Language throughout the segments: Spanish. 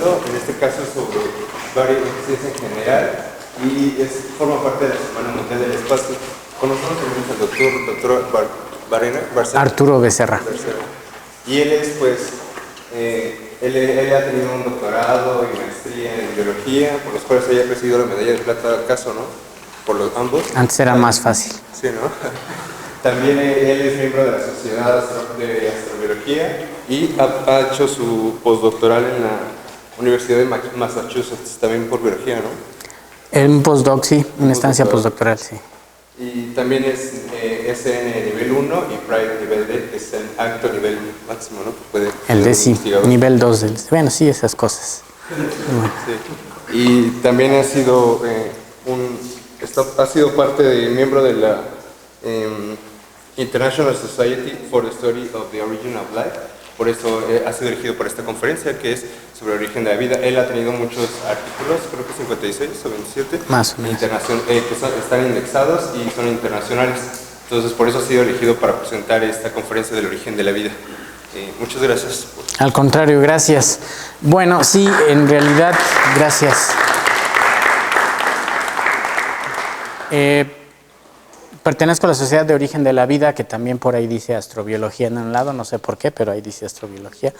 En este caso sobre varias ciencias en general y forma parte de la Semana Mundial del Espacio. Con nosotros tenemos al doctor Arturo Becerra. Y él es, pues, él ha tenido un doctorado y maestría en biología, por los cuales haya recibido la medalla de plata al caso, ¿no? Por los ambos. Antes era más fácil. Sí, ¿no? También él es miembro de la Sociedad de Astrobiología y ha hecho su postdoctoral en la Universidad de Massachusetts, también por biología, ¿no? Un postdoc, sí, una estancia postdoctoral, sí. Y también es SN nivel 1 y Pride nivel D, que es el alto nivel máximo, ¿no? Puede el D, sí, nivel 2. Bueno, sí, esas cosas. Sí. Y también ha sido parte miembro de la International Society for the Study of the Origin of Life. Por eso ha sido elegido para esta conferencia, que es sobre el origen de la vida. Él ha tenido muchos artículos, creo que 56 o 27, más o menos, que están indexados y son internacionales. Entonces, por eso ha sido elegido para presentar esta conferencia del origen de la vida. Muchas gracias. Al contrario, gracias. Bueno, sí, en realidad, gracias. Pertenezco a la Sociedad de Origen de la Vida, que también por ahí dice astrobiología en un lado, no sé por qué, pero ahí dice astrobiología,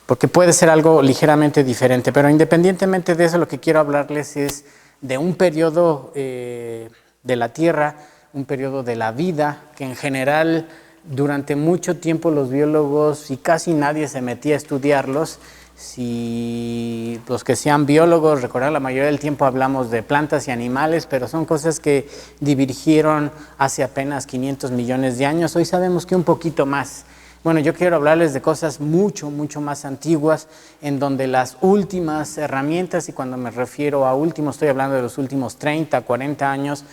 porque puede ser algo ligeramente diferente, pero independientemente de eso, lo que quiero hablarles es de un periodo de la Tierra, un periodo de la vida, que en general durante mucho tiempo los biólogos y casi nadie se metía a estudiarlos. Si los que sean biólogos, recordar, la mayoría del tiempo hablamos de plantas y animales, pero son cosas que divergieron hace apenas 500 millones de años. Hoy sabemos que un poquito más. Bueno, yo quiero hablarles de cosas mucho más antiguas, en donde las últimas herramientas, y cuando me refiero a último, estoy hablando de los últimos 30, 40 años,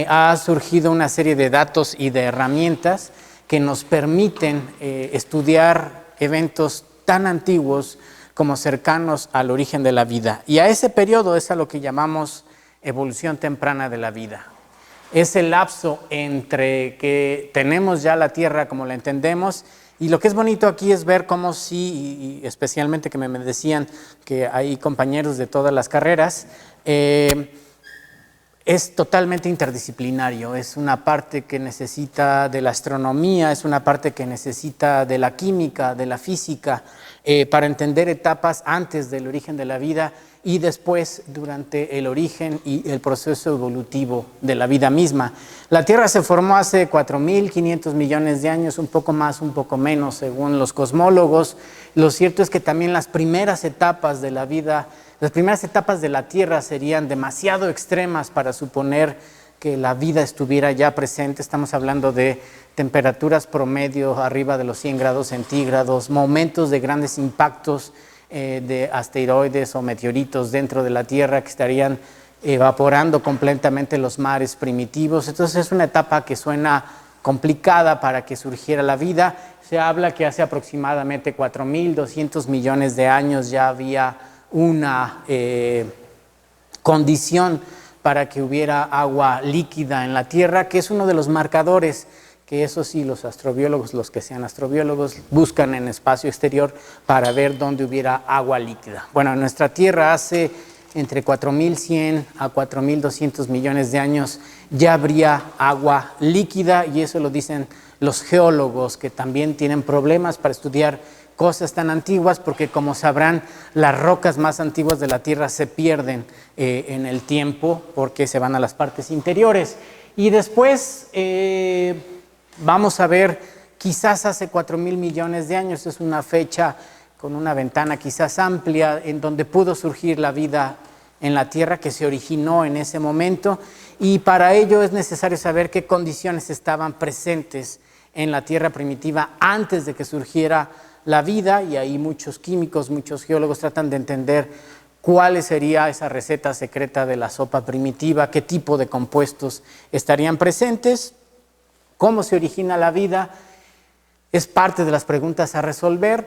ha surgido una serie de datos y de herramientas que nos permiten estudiar eventos tan antiguos como cercanos al origen de la vida. Y a ese periodo es a lo que llamamos evolución temprana de la vida. Es el lapso entre que tenemos ya la Tierra como la entendemos, y lo que es bonito aquí es ver cómo sí, y especialmente que me decían que hay compañeros de todas las carreras, es totalmente interdisciplinario, es una parte que necesita de la astronomía, es una parte que necesita de la química, de la física, para entender etapas antes del origen de la vida y después durante el origen y el proceso evolutivo de la vida misma. La Tierra se formó hace 4.500 millones de años, un poco más, un poco menos, según los cosmólogos. Lo cierto es que también las primeras etapas de la vida, las primeras etapas de la Tierra serían demasiado extremas para suponer que la vida estuviera ya presente. Estamos hablando de temperaturas promedio arriba de los 100 grados centígrados, momentos de grandes impactos de asteroides o meteoritos dentro de la Tierra que estarían evaporando completamente los mares primitivos. Entonces es una etapa que suena complicada para que surgiera la vida. Se habla que hace aproximadamente 4.200 millones de años ya había una condición para que hubiera agua líquida en la Tierra, que es uno de los marcadores que eso sí los astrobiólogos, los que sean astrobiólogos, buscan en espacio exterior para ver dónde hubiera agua líquida. Bueno, en nuestra Tierra hace entre 4.100 a 4.200 millones de años ya habría agua líquida, y eso lo dicen los geólogos, que también tienen problemas para estudiar cosas tan antiguas, porque como sabrán, las rocas más antiguas de la Tierra se pierden en el tiempo porque se van a las partes interiores. Y después vamos a ver, quizás hace 4.000 millones de años, es una fecha con una ventana quizás amplia en donde pudo surgir la vida en la Tierra, que se originó en ese momento, y para ello es necesario saber qué condiciones estaban presentes en la Tierra primitiva antes de que surgiera la vida, y ahí muchos químicos, muchos geólogos tratan de entender cuál sería esa receta secreta de la sopa primitiva, qué tipo de compuestos estarían presentes, cómo se origina la vida. Es parte de las preguntas a resolver.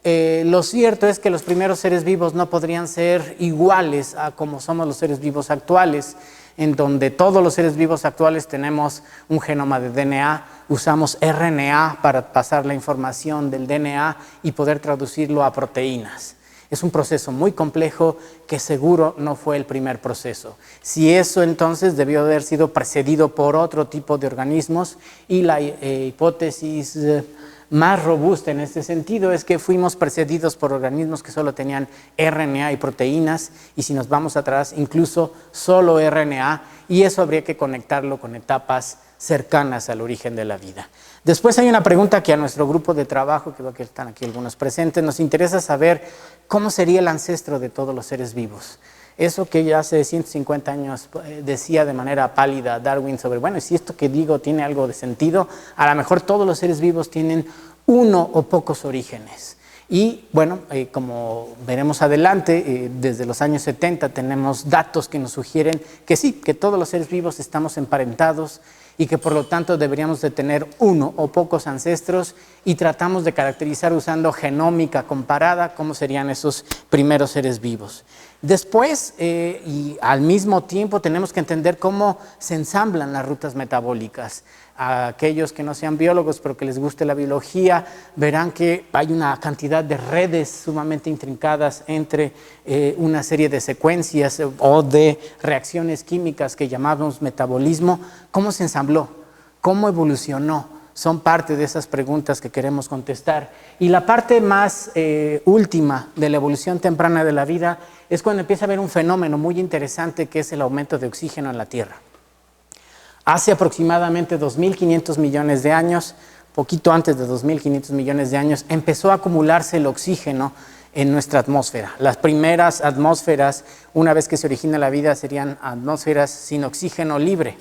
Lo cierto es que los primeros seres vivos no podrían ser iguales a como somos los seres vivos actuales. en donde todos los seres vivos actuales tenemos un genoma de DNA, usamos RNA para pasar la información del DNA y poder traducirlo a proteínas. Es un proceso muy complejo que seguro no fue el primer proceso. Si eso entonces debió haber sido precedido por otro tipo de organismos, y la hipótesis más robusta en este sentido es que fuimos precedidos por organismos que solo tenían RNA y proteínas, y si nos vamos atrás, incluso solo RNA, y eso habría que conectarlo con etapas cercanas al origen de la vida. Después hay una pregunta que a nuestro grupo de trabajo, que veo que están aquí algunos presentes, nos interesa saber cómo sería el ancestro de todos los seres vivos. Eso que ya hace 150 años decía de manera pálida Darwin sobre, bueno, si esto que digo tiene algo de sentido, a lo mejor todos los seres vivos tienen uno o pocos orígenes. Y bueno, como veremos adelante, desde los años 70 tenemos datos que nos sugieren que sí, que todos los seres vivos estamos emparentados y que por lo tanto deberíamos de tener uno o pocos ancestros, y tratamos de caracterizar usando genómica comparada cómo serían esos primeros seres vivos. Después, y al mismo tiempo, tenemos que entender cómo se ensamblan las rutas metabólicas. A aquellos que no sean biólogos pero que les guste la biología, verán que hay una cantidad de redes sumamente intrincadas entre una serie de secuencias o de reacciones químicas que llamamos metabolismo. ¿Cómo se ensambló? ¿Cómo evolucionó? Son parte de esas preguntas que queremos contestar. Y la parte más última de la evolución temprana de la vida es cuando empieza a haber un fenómeno muy interesante, que es el aumento de oxígeno en la Tierra. Hace aproximadamente 2.500 millones de años, poquito antes de 2.500 millones de años, empezó a acumularse el oxígeno en nuestra atmósfera. Las primeras atmósferas, una vez que se origina la vida, serían atmósferas sin oxígeno libre.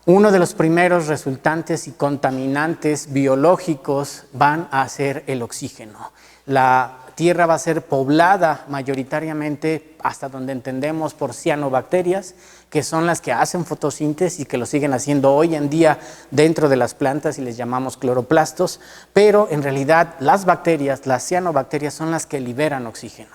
Uno de los primeros resultantes y contaminantes biológicos van a ser el oxígeno. La Tierra va a ser poblada mayoritariamente, hasta donde entendemos, por cianobacterias, que son las que hacen fotosíntesis y que lo siguen haciendo hoy en día dentro de las plantas, y les llamamos cloroplastos, pero en realidad las bacterias, las cianobacterias, son las que liberan oxígeno.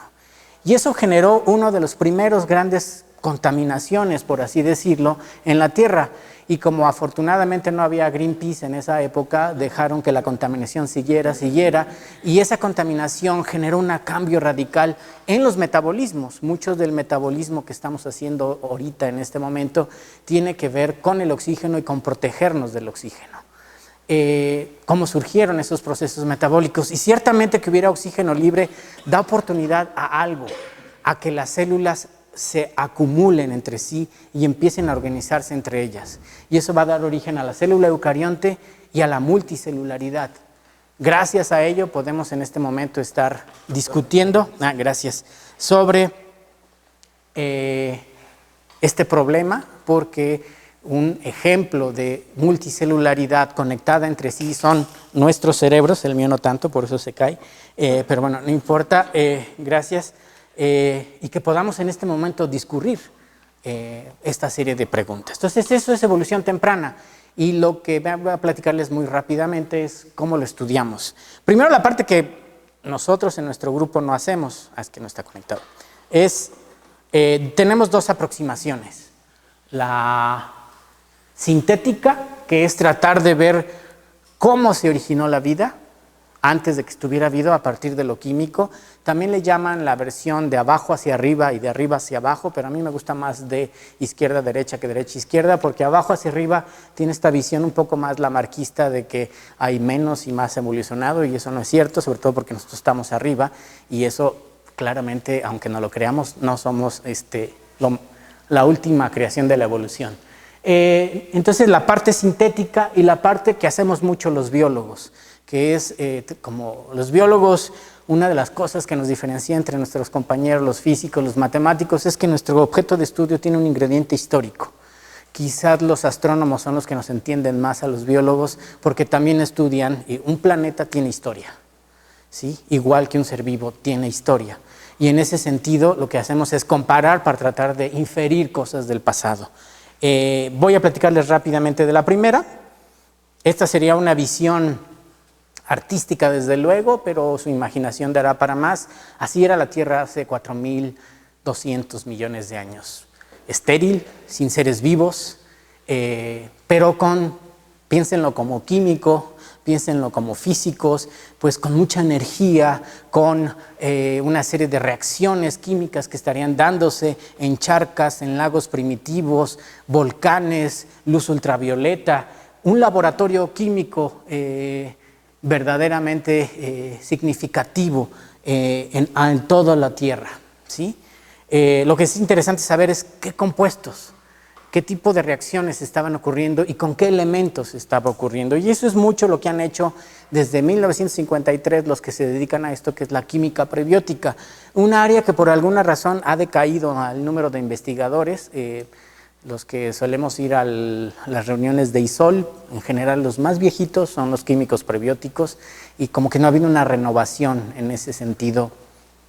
Y eso generó uno de los primeros grandes contaminaciones, por así decirlo, en la Tierra. Y como afortunadamente no había Greenpeace en esa época, dejaron que la contaminación siguiera, y esa contaminación generó un cambio radical en los metabolismos. Mucho del metabolismo que estamos haciendo ahorita en este momento tiene que ver con el oxígeno y con protegernos del oxígeno. Cómo surgieron esos procesos metabólicos, y ciertamente que hubiera oxígeno libre da oportunidad a algo, a que las células se acumulen entre sí y empiecen a organizarse entre ellas. Y eso va a dar origen a la célula eucarionte y a la multicelularidad. Gracias a ello podemos en este momento estar discutiendo sobre este problema, porque un ejemplo de multicelularidad conectada entre sí son nuestros cerebros, el mío no tanto, por eso se cae, pero bueno, no importa, gracias. Y que podamos en este momento discurrir esta serie de preguntas. Entonces, eso es evolución temprana, y lo que voy a platicarles muy rápidamente es cómo lo estudiamos. Primero, la parte que nosotros en nuestro grupo no hacemos, es que no está conectado, es, tenemos dos aproximaciones. La sintética, que es tratar de ver cómo se originó la vida antes de que estuviera vivo a partir de lo químico. También le llaman la versión de abajo hacia arriba y de arriba hacia abajo, pero a mí me gusta más de izquierda a derecha que derecha a izquierda, porque abajo hacia arriba tiene esta visión un poco más lamarquista de que hay menos y más evolucionado, y eso no es cierto, sobre todo porque nosotros estamos arriba, y eso claramente, aunque no lo creamos, no somos la última creación de la evolución. Entonces, la parte sintética y la parte que hacemos mucho los biólogos, que es como los biólogos, una de las cosas que nos diferencia entre nuestros compañeros, los físicos, los matemáticos, es que nuestro objeto de estudio tiene un ingrediente histórico. Quizás los astrónomos son los que nos entienden más a los biólogos, porque también estudian, un planeta tiene historia, ¿sí? Igual que un ser vivo tiene historia. Y en ese sentido, lo que hacemos es comparar para tratar de inferir cosas del pasado. Voy a platicarles rápidamente de la primera. Esta sería una visión artística, desde luego, pero su imaginación dará para más. Así era la Tierra hace 4.200 millones de años. estéril, sin seres vivos, pero piénsenlo como químico, piénsenlo como físicos, pues con mucha energía, con una serie de reacciones químicas que estarían dándose en charcas, en lagos primitivos, volcanes, luz ultravioleta, un laboratorio químico verdaderamente significativo en toda la Tierra, ¿sí? Lo que es interesante saber es qué compuestos, qué tipo de reacciones estaban ocurriendo y con qué elementos estaba ocurriendo. Y eso es mucho lo que han hecho desde 1953 los que se dedican a esto, que es la química prebiótica, un área que por alguna razón ha decaído al número de investigadores. Los que solemos ir a las reuniones de ISOL, en general los más viejitos son los químicos prebióticos, y como que no ha habido una renovación en ese sentido,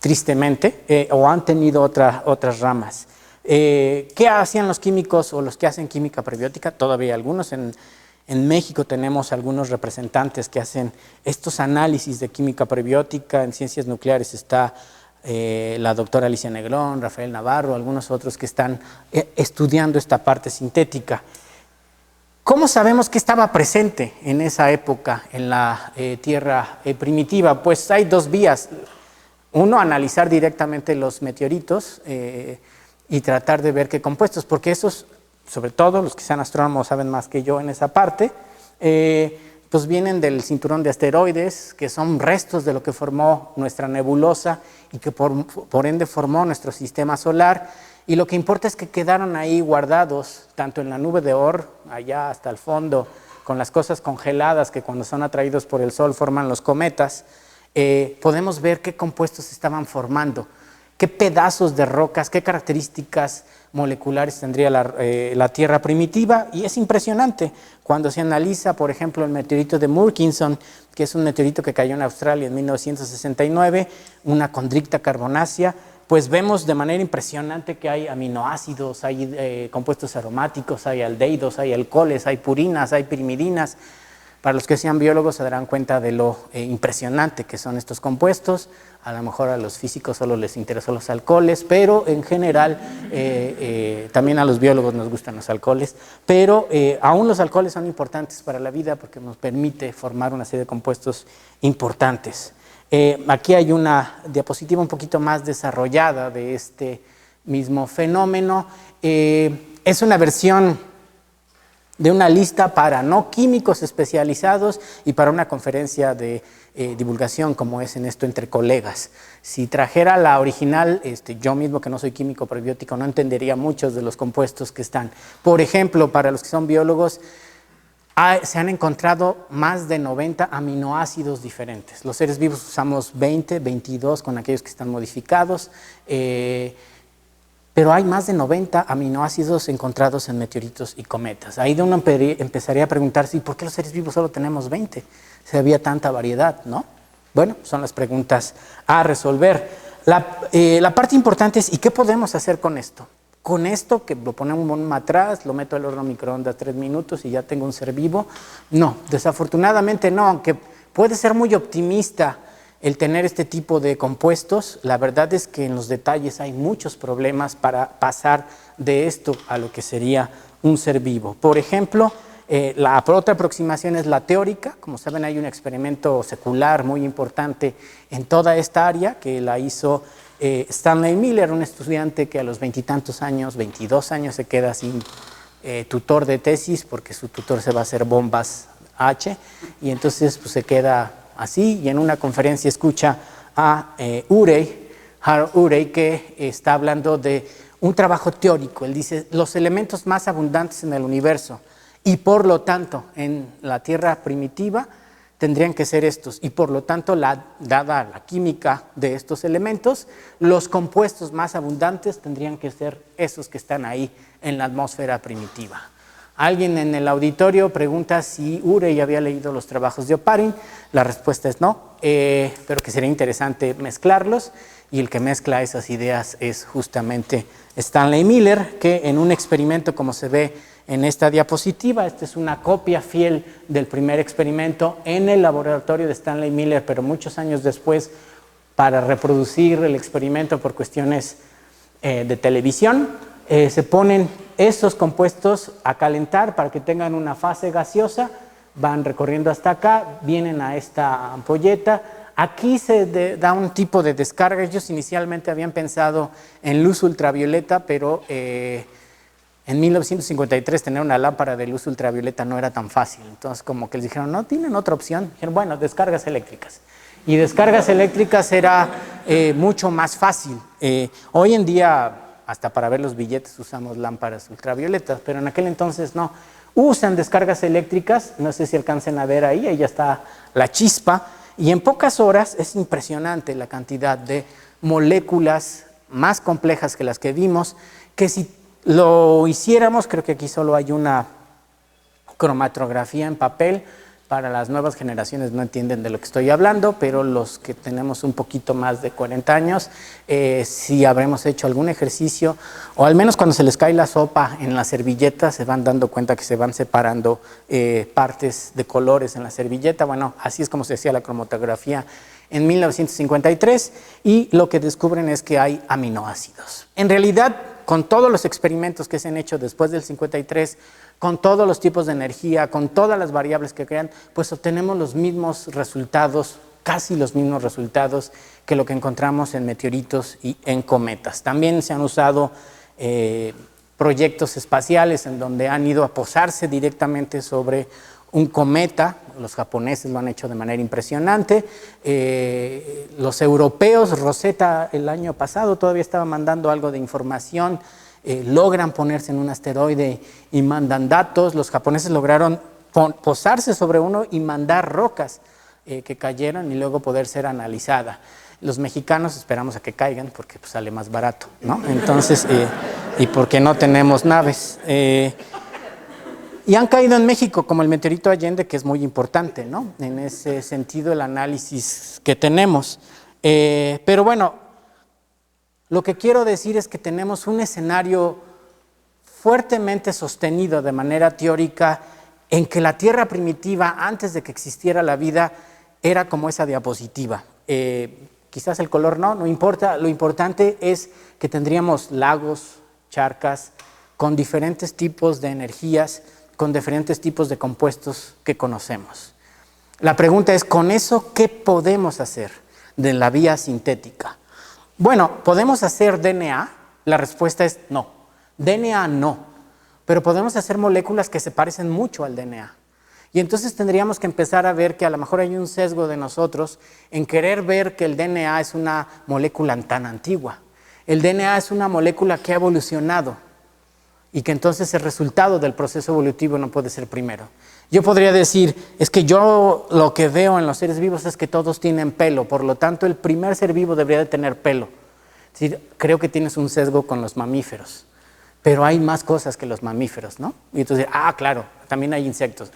tristemente, o han tenido otras ramas. ¿Qué hacían los químicos o los que hacen química prebiótica? Todavía algunos. En México tenemos algunos representantes que hacen estos análisis de química prebiótica. En ciencias nucleares está la doctora Alicia Negrón, Rafael Navarro, algunos otros que están estudiando esta parte sintética. ¿Cómo sabemos que estaba presente en esa época en la Tierra primitiva? Pues hay dos vías. Uno, analizar directamente los meteoritos y tratar de ver qué compuestos, porque esos, sobre todo los que sean astrónomos saben más que yo en esa parte, pues vienen del cinturón de asteroides, que son restos de lo que formó nuestra nebulosa y que por ende formó nuestro sistema solar, y lo que importa es que quedaron ahí guardados, tanto en la nube de Oort, allá hasta el fondo, con las cosas congeladas que cuando son atraídos por el Sol forman los cometas. Podemos ver qué compuestos estaban formando, qué pedazos de rocas, qué características moleculares tendría la Tierra primitiva, y es impresionante cuando se analiza, por ejemplo, el meteorito de Murchison, que es un meteorito que cayó en Australia en 1969, una condricta carbonácea. Pues vemos de manera impresionante que hay aminoácidos, hay compuestos aromáticos, hay aldehídos, hay alcoholes, hay purinas, hay pirimidinas. Para los que sean biólogos se darán cuenta de lo impresionante que son estos compuestos. A lo mejor a los físicos solo les interesan los alcoholes, pero en general también a los biólogos nos gustan los alcoholes, pero aún los alcoholes son importantes para la vida porque nos permite formar una serie de compuestos importantes. Aquí hay una diapositiva un poquito más desarrollada de este mismo fenómeno. Es una versión de una lista para no químicos especializados y para una conferencia de divulgación como es en esto entre colegas. Si trajera la original, yo mismo que no soy químico prebiótico no entendería muchos de los compuestos que están. Por ejemplo, para los que son biólogos, se han encontrado más de 90 aminoácidos diferentes. Los seres vivos usamos 20, 22 con aquellos que están modificados, pero hay más de 90 aminoácidos encontrados en meteoritos y cometas. Ahí de uno empezaría a preguntarse, ¿y por qué los seres vivos solo tenemos 20? Si había tanta variedad, ¿no? Bueno, son las preguntas a resolver. La parte importante es, ¿y qué podemos hacer con esto? Con esto, que lo ponemos en un matraz, lo meto al horno microondas 3 minutos y ya tengo un ser vivo. No, desafortunadamente no, aunque puede ser muy optimista el tener este tipo de compuestos, la verdad es que en los detalles hay muchos problemas para pasar de esto a lo que sería un ser vivo. Por ejemplo, la otra aproximación es la teórica. Como saben, hay un experimento secular muy importante en toda esta área que la hizo Stanley Miller, un estudiante que a los 20 y tantos años, 22 años, se queda sin tutor de tesis porque su tutor se va a hacer bombas H, y entonces pues, se queda así, y en una conferencia escucha a Harold Urey, que está hablando de un trabajo teórico. Él dice, los elementos más abundantes en el universo y por lo tanto en la Tierra primitiva tendrían que ser estos, y por lo tanto, dada la química de estos elementos, los compuestos más abundantes tendrían que ser esos que están ahí en la atmósfera primitiva. Alguien en el auditorio pregunta si Urey había leído los trabajos de Oparin. La respuesta es no, pero que sería interesante mezclarlos, y el que mezcla esas ideas es justamente Stanley Miller, que en un experimento, como se ve en esta diapositiva, esta es una copia fiel del primer experimento en el laboratorio de Stanley Miller, pero muchos años después, para reproducir el experimento por cuestiones de televisión, Se ponen estos compuestos a calentar para que tengan una fase gaseosa, van recorriendo hasta acá, vienen a esta ampolleta. Aquí se da un tipo de descarga. Ellos inicialmente habían pensado en luz ultravioleta, pero en 1953 tener una lámpara de luz ultravioleta no era tan fácil. Entonces como que les dijeron, no, tienen otra opción. Dijeron, bueno, descargas eléctricas. Y descargas eléctricas era mucho más fácil. Hoy en día, hasta para ver los billetes usamos lámparas ultravioletas, pero en aquel entonces no. Usan descargas eléctricas, no sé si alcancen a ver ahí ya está la chispa, y en pocas horas es impresionante la cantidad de moléculas más complejas que las que vimos, que si lo hiciéramos, creo que aquí solo hay una cromatografía en papel. Para las nuevas generaciones no entienden de lo que estoy hablando, pero los que tenemos un poquito más de 40 años, si habremos hecho algún ejercicio, o al menos cuando se les cae la sopa en la servilleta, se van dando cuenta que se van separando partes de colores en la servilleta. Bueno, así es como se hacía la cromatografía en 1953, y lo que descubren es que hay aminoácidos. En realidad, con todos los experimentos que se han hecho después del 53, con todos los tipos de energía, con todas las variables que crean, pues obtenemos los mismos resultados, casi los mismos resultados que lo que encontramos en meteoritos y en cometas. También se han usado proyectos espaciales en donde han ido a posarse directamente sobre un cometa. Los japoneses lo han hecho de manera impresionante. Los europeos, Rosetta el año pasado todavía estaba mandando algo de información. Logran ponerse en un asteroide y mandan datos. Los japoneses lograron posarse sobre uno y mandar rocas que cayeron y luego poder ser analizada. Los mexicanos esperamos a que caigan porque pues, sale más barato, ¿no? Entonces, y porque no tenemos naves. Y han caído en México, como el meteorito Allende, que es muy importante, ¿no? En ese sentido, el análisis que tenemos. Pero bueno, lo que quiero decir es que tenemos un escenario fuertemente sostenido de manera teórica en que la Tierra primitiva, antes de que existiera la vida, era como esa diapositiva. Quizás el color no importa, lo importante es que tendríamos lagos, charcas, con diferentes tipos de energías, con diferentes tipos de compuestos que conocemos. La pregunta es, ¿con eso qué podemos hacer de la vía sintética? Bueno, ¿podemos hacer DNA? La respuesta es no. DNA no, pero podemos hacer moléculas que se parecen mucho al DNA. Y entonces tendríamos que empezar a ver que a lo mejor hay un sesgo de nosotros en querer ver que el DNA es una molécula tan antigua. El DNA es una molécula que ha evolucionado y que entonces el resultado del proceso evolutivo no puede ser primero. Yo podría decir, es que yo lo que veo en los seres vivos es que todos tienen pelo, por lo tanto el primer ser vivo debería de tener pelo. Es decir, creo que tienes un sesgo con los mamíferos, pero hay más cosas que los mamíferos, ¿no? Y entonces, claro, también hay insectos.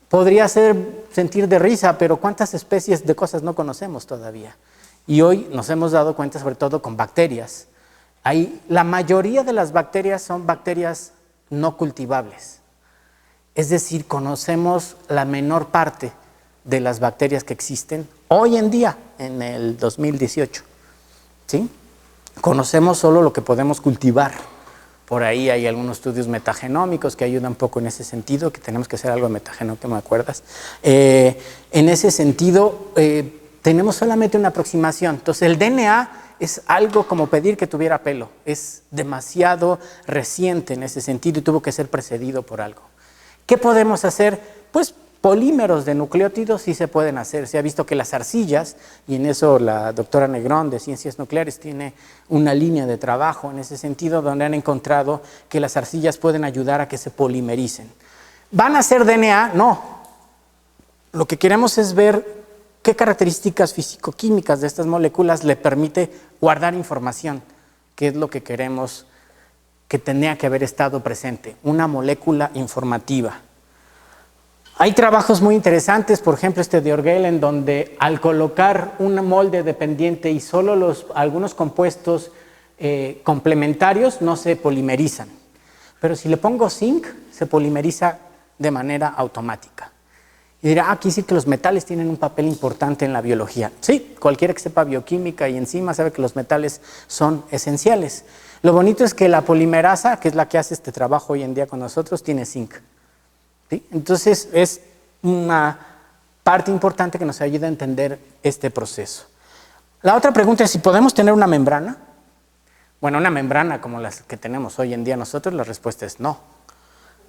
Podría sentir de risa, pero ¿cuántas especies de cosas no conocemos todavía? Y hoy nos hemos dado cuenta, sobre todo con bacterias. La mayoría de las bacterias son bacterias no cultivables. Es decir, conocemos la menor parte de las bacterias que existen hoy en día, en el 2018. ¿Sí? Conocemos solo lo que podemos cultivar. Por ahí hay algunos estudios metagenómicos que ayudan un poco en ese sentido, que tenemos que hacer algo de metagenómico, ¿me acuerdas? En ese sentido, tenemos solamente una aproximación. Entonces, el DNA es algo como pedir que tuviera pelo. Es demasiado reciente en ese sentido y tuvo que ser precedido por algo. ¿Qué podemos hacer? Pues polímeros de nucleótidos sí se pueden hacer. Se ha visto que las arcillas, y en eso la doctora Negrón de Ciencias Nucleares tiene una línea de trabajo en ese sentido, donde han encontrado que las arcillas pueden ayudar a que se polimericen. ¿Van a hacer DNA? No. Lo que queremos es ver qué características físico-químicas de estas moléculas le permite guardar información, que es lo que queremos que tenía que haber estado presente, una molécula informativa. Hay trabajos muy interesantes, por ejemplo este de Orgel, en donde al colocar un molde dependiente y solo algunos compuestos complementarios no se polimerizan. Pero si le pongo zinc, se polimeriza de manera automática. Y dirá, aquí sí que los metales tienen un papel importante en la biología. Sí, cualquiera que sepa bioquímica y enzima sabe que los metales son esenciales. Lo bonito es que la polimerasa, que es la que hace este trabajo hoy en día con nosotros, tiene zinc. ¿Sí? Entonces es una parte importante que nos ayuda a entender este proceso. La otra pregunta es si podemos tener una membrana. Bueno, una membrana como las que tenemos hoy en día nosotros, la respuesta es no.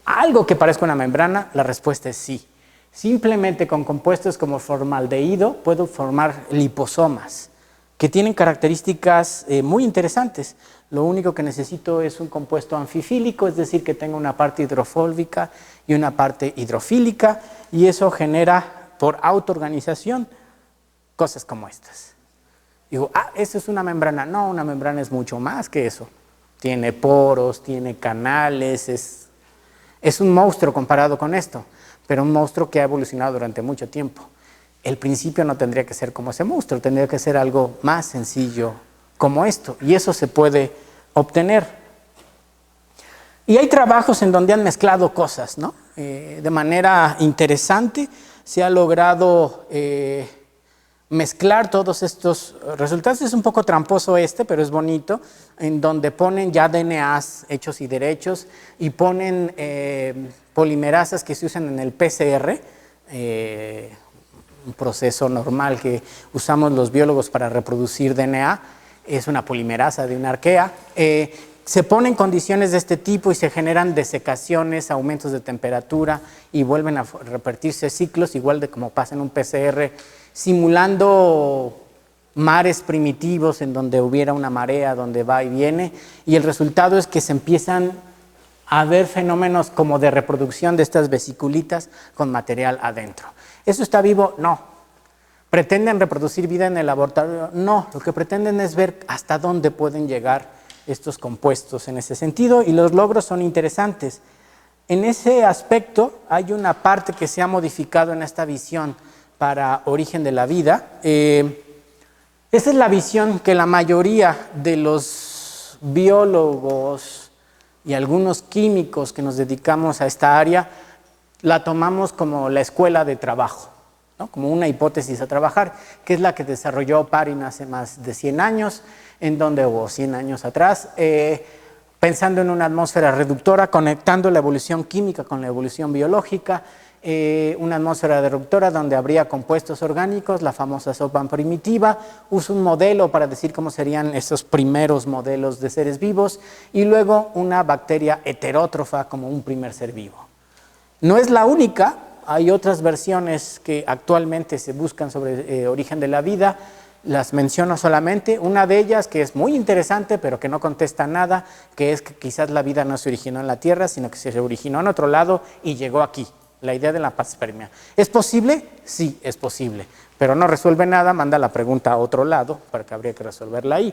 Algo que parezca una membrana, la respuesta es sí. Simplemente con compuestos como formaldehído puedo formar liposomas que tienen características muy interesantes. Lo único que necesito es un compuesto anfifílico, es decir, que tenga una parte hidrofóbica y una parte hidrofílica, y eso genera por autoorganización cosas como estas. Digo, eso es una membrana. No, una membrana es mucho más que eso. Tiene poros, tiene canales, es un monstruo comparado con esto, pero un monstruo que ha evolucionado durante mucho tiempo. El principio no tendría que ser como ese monstruo, tendría que ser algo más sencillo como esto, y eso se puede obtener. Y hay trabajos en donde han mezclado cosas, ¿no? De manera interesante se ha logrado mezclar todos estos resultados. Es un poco tramposo pero es bonito, en donde ponen ya DNAs hechos y derechos y ponen polimerasas que se usan en el PCR, un proceso normal que usamos los biólogos para reproducir DNA, es una polimerasa de una arquea. Se ponen condiciones de este tipo y se generan desecaciones, aumentos de temperatura y vuelven a repetirse ciclos, igual de como pasa en un PCR, simulando mares primitivos en donde hubiera una marea donde va y viene, y el resultado es que se empiezan a ver fenómenos como de reproducción de estas vesiculitas con material adentro. ¿Eso está vivo? No. ¿Pretenden reproducir vida en el laboratorio? No. Lo que pretenden es ver hasta dónde pueden llegar estos compuestos en ese sentido, y los logros son interesantes. En ese aspecto hay una parte que se ha modificado en esta visión para origen de la vida. Esa es la visión que la mayoría de los biólogos y algunos químicos que nos dedicamos a esta área la tomamos como la escuela de trabajo, ¿no? Como una hipótesis a trabajar, que es la que desarrolló Parin hace más de 100 años, en donde hubo 100 años atrás, pensando en una atmósfera reductora, conectando la evolución química con la evolución biológica, una atmósfera reductora donde habría compuestos orgánicos, la famosa sopa primitiva, usa un modelo para decir cómo serían esos primeros modelos de seres vivos, y luego una bacteria heterótrofa como un primer ser vivo. No es la única, hay otras versiones que actualmente se buscan sobre origen de la vida, las menciono solamente. Una de ellas que es muy interesante pero que no contesta nada, que es que quizás la vida no se originó en la Tierra, sino que se originó en otro lado y llegó aquí. La idea de la panspermia. ¿Es posible? Sí, es posible, pero no resuelve nada, manda la pregunta a otro lado, para que habría que resolverla ahí.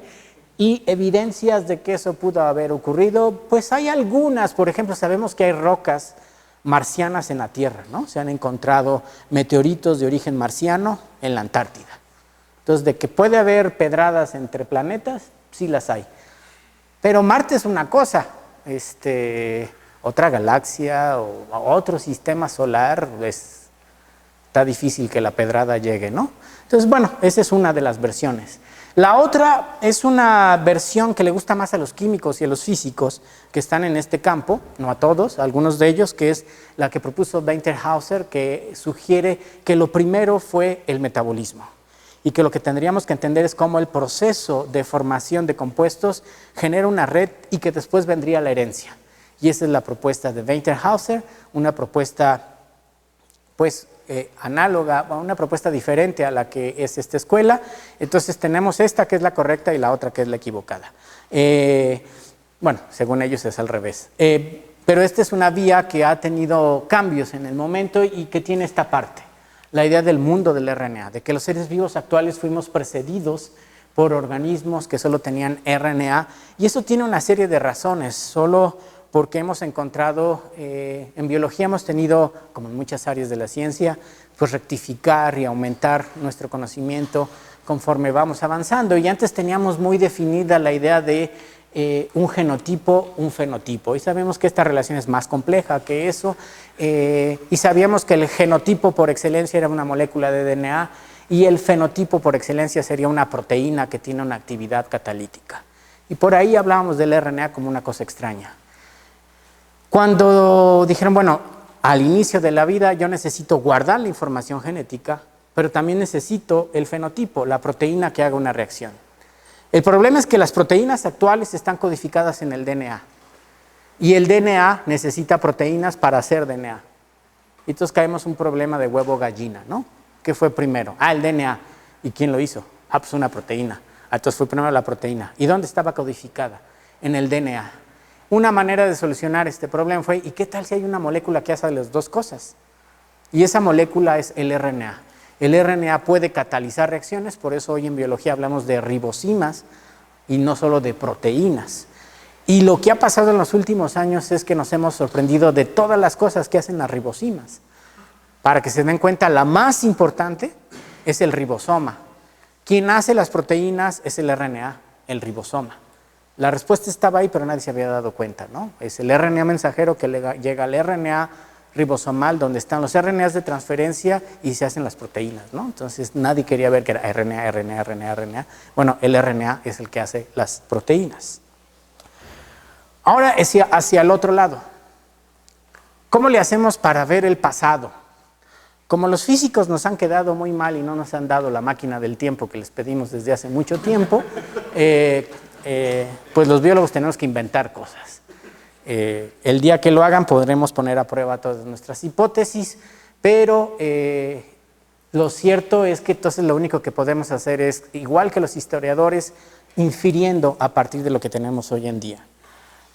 ¿Y evidencias de que eso pudo haber ocurrido? Pues hay algunas. Por ejemplo, sabemos que hay rocas marcianas en la Tierra, ¿no? Se han encontrado meteoritos de origen marciano en la Antártida. Entonces, de que puede haber pedradas entre planetas, sí las hay. Pero Marte es una cosa, otra galaxia o otro sistema solar, está difícil que la pedrada llegue, ¿no? Entonces, bueno, esa es una de las versiones. La otra es una versión que le gusta más a los químicos y a los físicos que están en este campo, no a todos, a algunos de ellos, que es la que propuso Winterhauser, que sugiere que lo primero fue el metabolismo y que lo que tendríamos que entender es cómo el proceso de formación de compuestos genera una red y que después vendría la herencia. Y esa es la propuesta de Winterhauser, una propuesta pues análoga, una propuesta diferente a la que es esta escuela. Entonces tenemos esta que es la correcta y la otra que es la equivocada. Bueno, según ellos es al revés. Pero esta es una vía que ha tenido cambios en el momento y que tiene esta parte, la idea del mundo del RNA, de que los seres vivos actuales fuimos precedidos por organismos que solo tenían RNA, y eso tiene una serie de razones, solo porque hemos encontrado, en biología hemos tenido, como en muchas áreas de la ciencia, pues rectificar y aumentar nuestro conocimiento conforme vamos avanzando, y antes teníamos muy definida la idea de un genotipo, un fenotipo, y sabemos que esta relación es más compleja que eso, y sabíamos que el genotipo por excelencia era una molécula de DNA, y el fenotipo por excelencia sería una proteína que tiene una actividad catalítica. Y por ahí hablábamos del RNA como una cosa extraña. Cuando dijeron, bueno, al inicio de la vida yo necesito guardar la información genética, pero también necesito el fenotipo, la proteína que haga una reacción. El problema es que las proteínas actuales están codificadas en el DNA. Y el DNA necesita proteínas para hacer DNA. Y entonces caemos en un problema de huevo-gallina, ¿no? ¿Qué fue primero? El DNA. ¿Y quién lo hizo? Pues una proteína. Entonces fue primero la proteína. ¿Y dónde estaba codificada? En el DNA. Una manera de solucionar este problema fue, ¿y qué tal si hay una molécula que hace las dos cosas? Y esa molécula es el RNA. El RNA puede catalizar reacciones, por eso hoy en biología hablamos de ribosimas y no solo de proteínas. Y lo que ha pasado en los últimos años es que nos hemos sorprendido de todas las cosas que hacen las ribosimas. Para que se den cuenta, la más importante es el ribosoma. Quien hace las proteínas es el RNA, el ribosoma. La respuesta estaba ahí, pero nadie se había dado cuenta, ¿no? Es el RNA mensajero que llega al RNA ribosomal, donde están los RNAs de transferencia y se hacen las proteínas, ¿no? Entonces nadie quería ver que era RNA. Bueno, el RNA es el que hace las proteínas. Ahora hacia el otro lado. ¿Cómo le hacemos para ver el pasado? Como los físicos nos han quedado muy mal y no nos han dado la máquina del tiempo que les pedimos desde hace mucho tiempo, pues los biólogos tenemos que inventar cosas. El día que lo hagan podremos poner a prueba todas nuestras hipótesis, pero lo cierto es que entonces lo único que podemos hacer es, igual que los historiadores, infiriendo a partir de lo que tenemos hoy en día.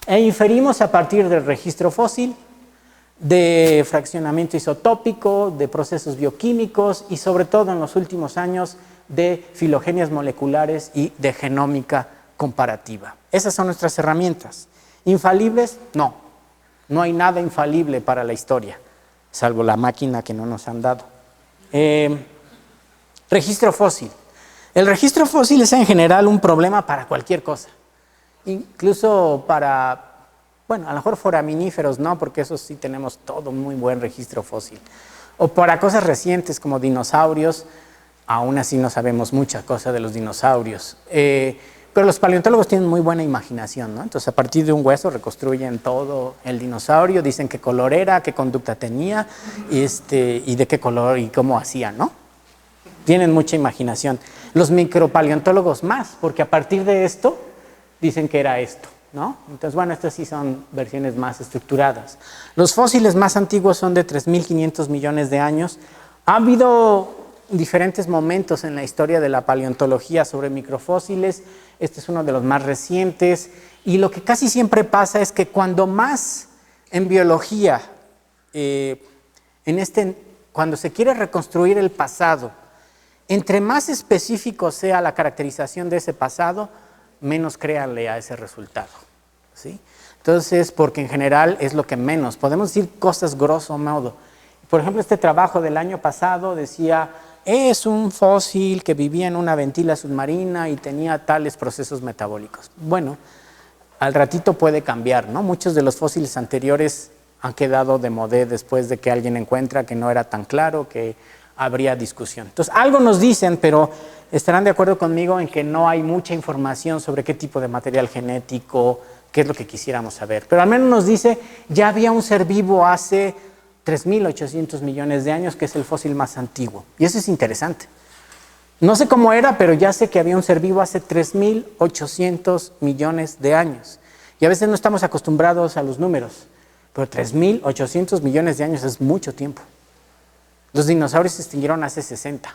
E inferimos a partir del registro fósil, de fraccionamiento isotópico, de procesos bioquímicos y sobre todo en los últimos años de filogenias moleculares y de genómica comparativa. Esas son nuestras herramientas. ¿Infalibles? No. No hay nada infalible para la historia, salvo la máquina que no nos han dado. Registro fósil. El registro fósil es en general un problema para cualquier cosa. Incluso para, bueno, a lo mejor foraminíferos no, porque eso sí tenemos todo un muy buen registro fósil. O para cosas recientes como dinosaurios, aún así no sabemos mucha cosa de los dinosaurios. Pero los paleontólogos tienen muy buena imaginación, ¿no? Entonces, a partir de un hueso reconstruyen todo el dinosaurio, dicen qué color era, qué conducta tenía, y de qué color y cómo hacía, ¿no? Tienen mucha imaginación. Los micropaleontólogos más, porque a partir de esto dicen que era esto, ¿no? Entonces, bueno, estas sí son versiones más estructuradas. Los fósiles más antiguos son de 3.500 millones de años. Ha habido diferentes momentos en la historia de la paleontología sobre microfósiles. Este es uno de los más recientes. Y lo que casi siempre pasa es que cuando más en biología, cuando se quiere reconstruir el pasado, entre más específico sea la caracterización de ese pasado, menos créanle a ese resultado, ¿sí? Entonces, porque en general es lo que menos. Podemos decir cosas grosso modo. Por ejemplo, este trabajo del año pasado decía, es un fósil que vivía en una ventila submarina y tenía tales procesos metabólicos. Bueno, al ratito puede cambiar, ¿no? Muchos de los fósiles anteriores han quedado de modé después de que alguien encuentra que no era tan claro, que habría discusión. Entonces, algo nos dicen, pero estarán de acuerdo conmigo en que no hay mucha información sobre qué tipo de material genético, qué es lo que quisiéramos saber. Pero al menos nos dice, ya había un ser vivo hace 3.800 millones de años, que es el fósil más antiguo. Y eso es interesante. No sé cómo era, pero ya sé que había un ser vivo hace 3.800 millones de años. Y a veces no estamos acostumbrados a los números, pero 3.800 millones de años es mucho tiempo. Los dinosaurios se extinguieron hace 60.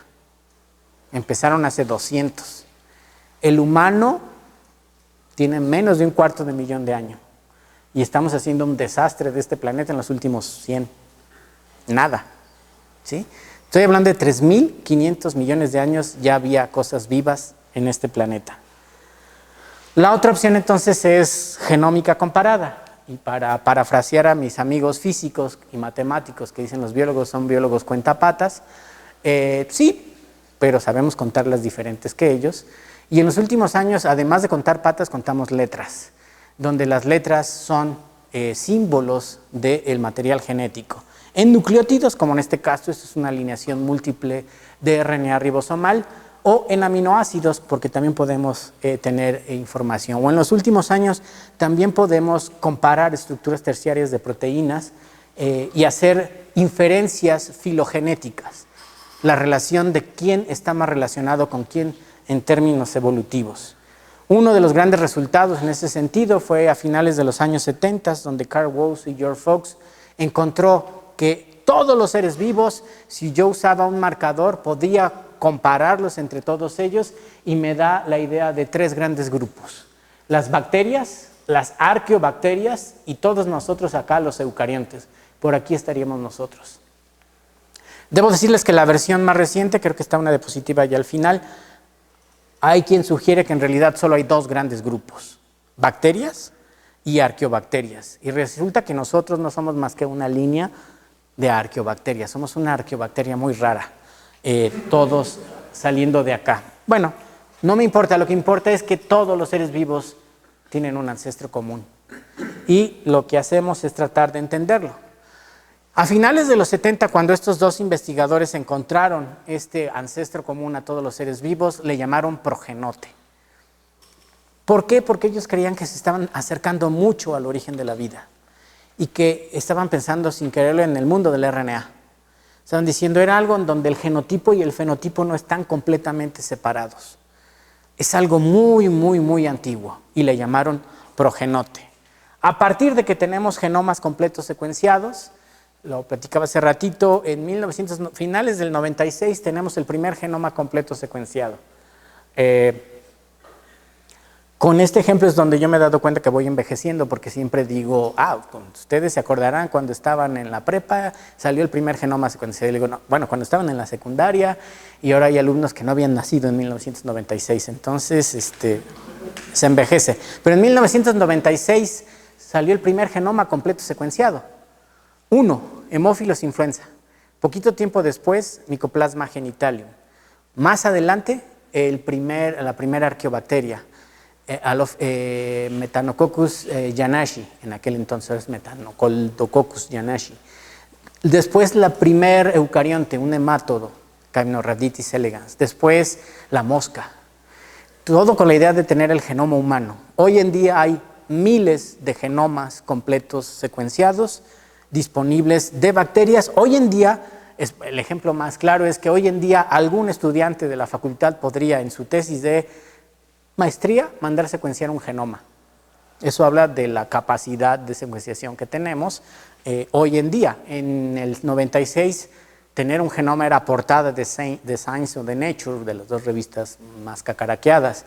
Empezaron hace 200. El humano tiene menos de 250.000 de años. Y estamos haciendo un desastre de este planeta en los últimos 100. Nada. ¿Sí? Estoy hablando de 3.500 millones de años, ya había cosas vivas en este planeta. La otra opción entonces es genómica comparada. Y para parafrasear a mis amigos físicos y matemáticos que dicen los biólogos son biólogos cuentapatas, sí, pero sabemos contar las diferentes que ellos. Y en los últimos años, además de contar patas, contamos letras, donde las letras son símbolos del material genético. En nucleótidos, como en este caso, esto es una alineación múltiple de RNA ribosomal, o en aminoácidos, porque también podemos tener información. O en los últimos años también podemos comparar estructuras terciarias de proteínas y hacer inferencias filogenéticas, la relación de quién está más relacionado con quién en términos evolutivos. Uno de los grandes resultados en ese sentido fue a finales de los años 70, donde Carl Woese y George Fox encontró que todos los seres vivos, si yo usaba un marcador, podía compararlos entre todos ellos y me da la idea de tres grandes grupos: las bacterias, las arqueobacterias y todos nosotros acá, los eucariontes. Por aquí estaríamos nosotros. Debo decirles que la versión más reciente, creo que está una diapositiva ya al final, hay quien sugiere que en realidad solo hay dos grandes grupos: bacterias y arqueobacterias. Y resulta que nosotros no somos más que una línea de arqueobacterias, somos una arqueobacteria muy rara, todos saliendo de acá. Bueno, no me importa, lo que importa es que todos los seres vivos tienen un ancestro común y lo que hacemos es tratar de entenderlo. A finales de los 70, cuando estos dos investigadores encontraron este ancestro común a todos los seres vivos, le llamaron progenote. ¿Por qué? Porque ellos creían que se estaban acercando mucho al origen de la vida y que estaban pensando sin quererlo en el mundo del RNA. Estaban diciendo, era algo en donde el genotipo y el fenotipo no están completamente separados. Es algo muy, muy, muy antiguo y le llamaron progenote. A partir de que tenemos genomas completos secuenciados, lo platicaba hace ratito, en finales del 96 tenemos el primer genoma completo secuenciado. Con este ejemplo es donde yo me he dado cuenta que voy envejeciendo, porque siempre digo, ustedes se acordarán cuando estaban en la prepa, salió el primer genoma secuenciado. Y digo, no, bueno, cuando estaban en la secundaria, y ahora hay alumnos que no habían nacido en 1996, entonces se envejece. Pero en 1996 salió el primer genoma completo secuenciado. Hemófilos influenza. Poquito tiempo después, Mycoplasma genitalium. Más adelante, la primera arqueobacteria. Metanococcus janashi, en aquel entonces Metanococcus janashi. Después la primer eucarionte, un hemátodo, Caenorhabditis elegans. Después la mosca. Todo con la idea de tener el genoma humano. Hoy en día hay miles de genomas completos secuenciados disponibles de bacterias. Hoy en día, el ejemplo más claro es que hoy en día algún estudiante de la facultad podría en su tesis de maestría mandar secuenciar un genoma. Eso habla de la capacidad de secuenciación que tenemos hoy en día. En el 96, tener un genoma era portada de Science o de Nature, de las dos revistas más cacaraqueadas.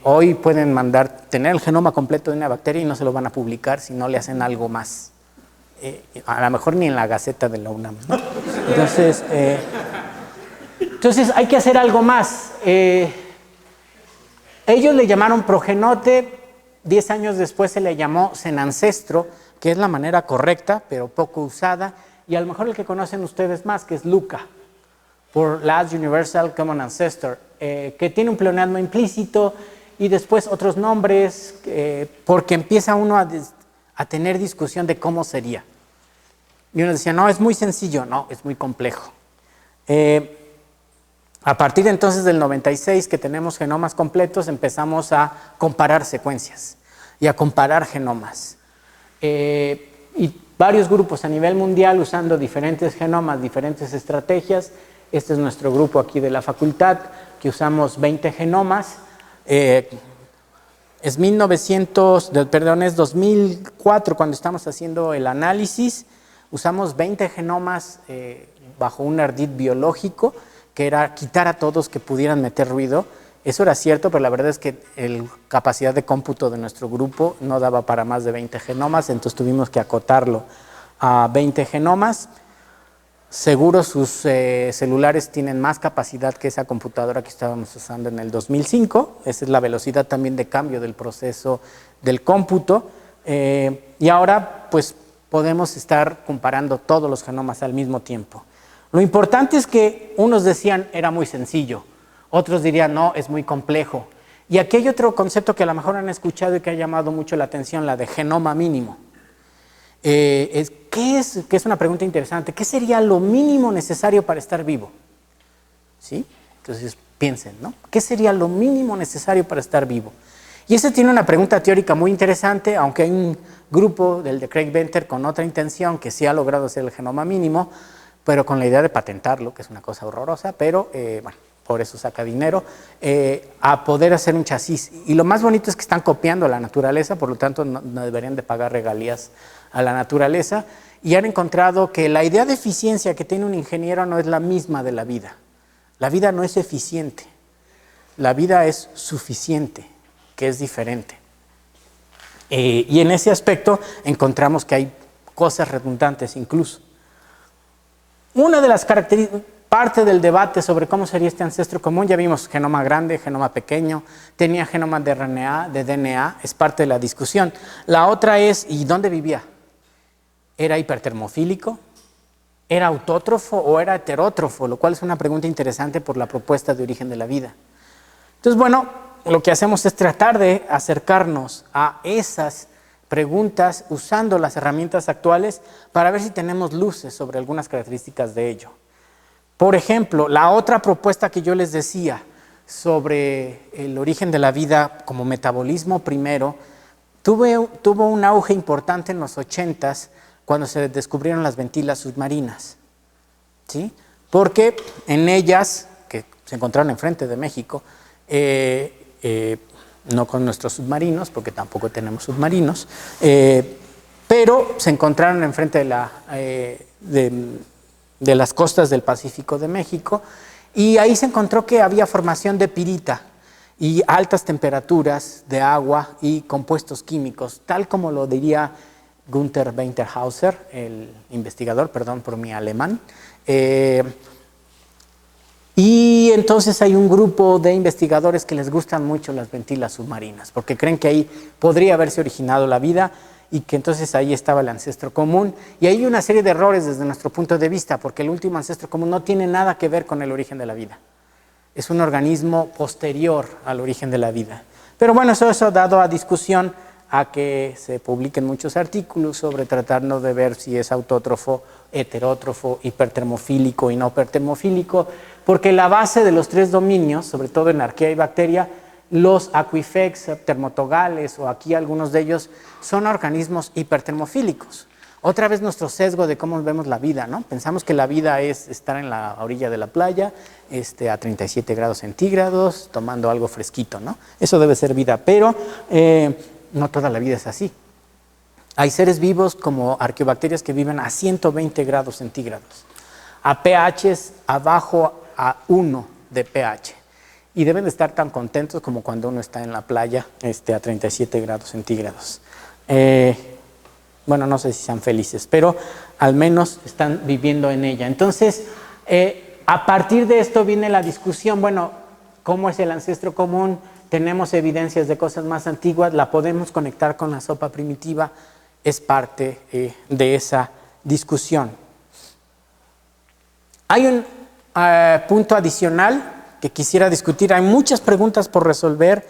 Hoy pueden tener el genoma completo de una bacteria y no se lo van a publicar si no le hacen algo más. A lo mejor ni en la Gaceta de la UNAM, ¿no? Entonces hay que hacer algo más. Ellos le llamaron progenote, 10 años después se le llamó senancestro, que es la manera correcta, pero poco usada, y a lo mejor el que conocen ustedes más, que es LUCA, por Last Universal Common Ancestor, que tiene un pleonasmo implícito, y después otros nombres, porque empieza uno a tener discusión de cómo sería. Y uno decía, no, es muy sencillo, no, es muy complejo. A partir entonces del 96, que tenemos genomas completos, empezamos a comparar secuencias y a comparar genomas. Y varios grupos a nivel mundial usando diferentes genomas, diferentes estrategias. Este es nuestro grupo aquí de la facultad, que usamos 20 genomas. Es 2004 cuando estamos haciendo el análisis. Usamos 20 genomas bajo un ardid biológico, que era quitar a todos que pudieran meter ruido. Eso era cierto, pero la verdad es que la capacidad de cómputo de nuestro grupo no daba para más de 20 genomas, entonces tuvimos que acotarlo a 20 genomas. Seguro sus celulares tienen más capacidad que esa computadora que estábamos usando en el 2005. Esa es la velocidad también de cambio del proceso del cómputo. Y ahora, pues, podemos estar comparando todos los genomas al mismo tiempo. Lo importante es que unos decían era muy sencillo, otros dirían no, es muy complejo. Y aquí hay otro concepto que a lo mejor han escuchado y que ha llamado mucho la atención, la de genoma mínimo. ¿Qué es? Que es una pregunta interesante. ¿Qué sería lo mínimo necesario para estar vivo? ¿Sí? Entonces, Piensen, ¿no? ¿Qué sería lo mínimo necesario para estar vivo? Y ese tiene una pregunta teórica muy interesante, aunque hay un grupo del de Craig Venter con otra intención que sí ha logrado hacer el genoma mínimo, pero con la idea de patentarlo, que es una cosa horrorosa, pero bueno, por eso saca dinero, a poder hacer un chasis. Y lo más bonito es que están copiando a la naturaleza, por lo tanto no deberían de pagar regalías a la naturaleza, y han encontrado que la idea de eficiencia que tiene un ingeniero no es la misma de la vida. La vida no es eficiente, la vida es suficiente, que es diferente. Y en ese aspecto encontramos que hay cosas redundantes incluso. Una de las características, parte del debate sobre cómo sería este ancestro común, ya vimos genoma grande, genoma pequeño, tenía genoma de RNA, de DNA, es parte de la discusión. La otra es, ¿y dónde vivía? ¿Era hipertermofílico? ¿Era autótrofo o era heterótrofo? Lo cual es una pregunta interesante por la propuesta de origen de la vida. Entonces, bueno, lo que hacemos es tratar de acercarnos a esas preguntas usando las herramientas actuales para ver si tenemos luces sobre algunas características de ello. Por ejemplo, la otra propuesta que yo les decía sobre el origen de la vida como metabolismo primero, tuvo un auge importante en los 80s cuando se descubrieron las ventilas submarinas, ¿sí? Porque en ellas, que se encontraron enfrente de México, no con nuestros submarinos, porque tampoco tenemos submarinos, pero se encontraron enfrente de las costas del Pacífico de México, y ahí se encontró que había formación de pirita y altas temperaturas de agua y compuestos químicos, tal como lo diría Günther Weinterhauser, el investigador, perdón por mi alemán. Y entonces hay un grupo de investigadores que les gustan mucho las ventilas submarinas, porque creen que ahí podría haberse originado la vida y que entonces ahí estaba el ancestro común. Y hay una serie de errores desde nuestro punto de vista, porque el último ancestro común no tiene nada que ver con el origen de la vida. Es un organismo posterior al origen de la vida. Pero bueno, eso ha dado a discusión a que se publiquen muchos artículos sobre tratando de ver si es autótrofo, heterótrofo, hipertermofílico y no hipertermofílico, porque la base de los tres dominios, sobre todo en arquea y bacteria, los aquifex, termotogales o aquí algunos de ellos, son organismos hipertermofílicos. Otra vez nuestro sesgo de cómo vemos la vida, ¿no? Pensamos que la vida es estar en la orilla de la playa, a 37 grados centígrados, tomando algo fresquito, ¿no? Eso debe ser vida, pero no toda la vida es así. Hay seres vivos como arqueobacterias que viven a 120 grados centígrados, a pHs abajo a 1 de pH. Y deben de estar tan contentos como cuando uno está en la playa a 37 grados centígrados. Bueno, no sé si sean felices, pero al menos están viviendo en ella. Entonces, a partir de esto viene la discusión, bueno, ¿cómo es el ancestro común? Tenemos evidencias de cosas más antiguas, la podemos conectar con la sopa primitiva, es parte de esa discusión. Hay un punto adicional que quisiera discutir. Hay muchas preguntas por resolver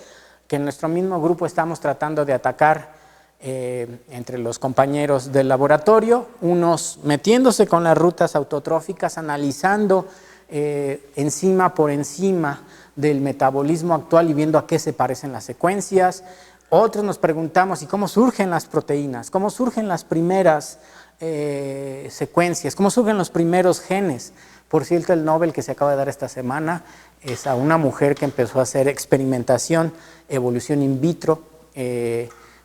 que en nuestro mismo grupo estamos tratando de atacar entre los compañeros del laboratorio, unos metiéndose con las rutas autotróficas, analizando encima por encima del metabolismo actual y viendo a qué se parecen las secuencias. Otros nos preguntamos, ¿y cómo surgen las proteínas? ¿Cómo surgen las primeras secuencias? ¿Cómo surgen los primeros genes? Por cierto, el Nobel que se acaba de dar esta semana es a una mujer que empezó a hacer experimentación, evolución in vitro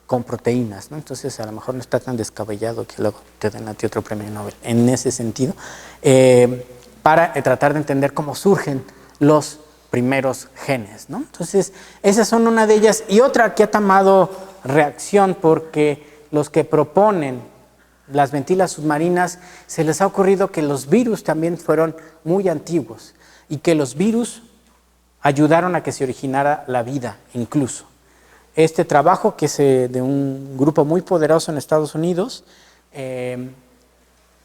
con proteínas, ¿no? Entonces, a lo mejor no está tan descabellado que luego te den a ti otro premio Nobel en ese sentido, para tratar de entender cómo surgen los primeros genes, ¿no? Entonces, esas son una de ellas. Y otra que ha tomado reacción porque los que proponen las ventilas submarinas, se les ha ocurrido que los virus también fueron muy antiguos y que los virus ayudaron a que se originara la vida incluso. Este trabajo, que es de un grupo muy poderoso en Estados Unidos,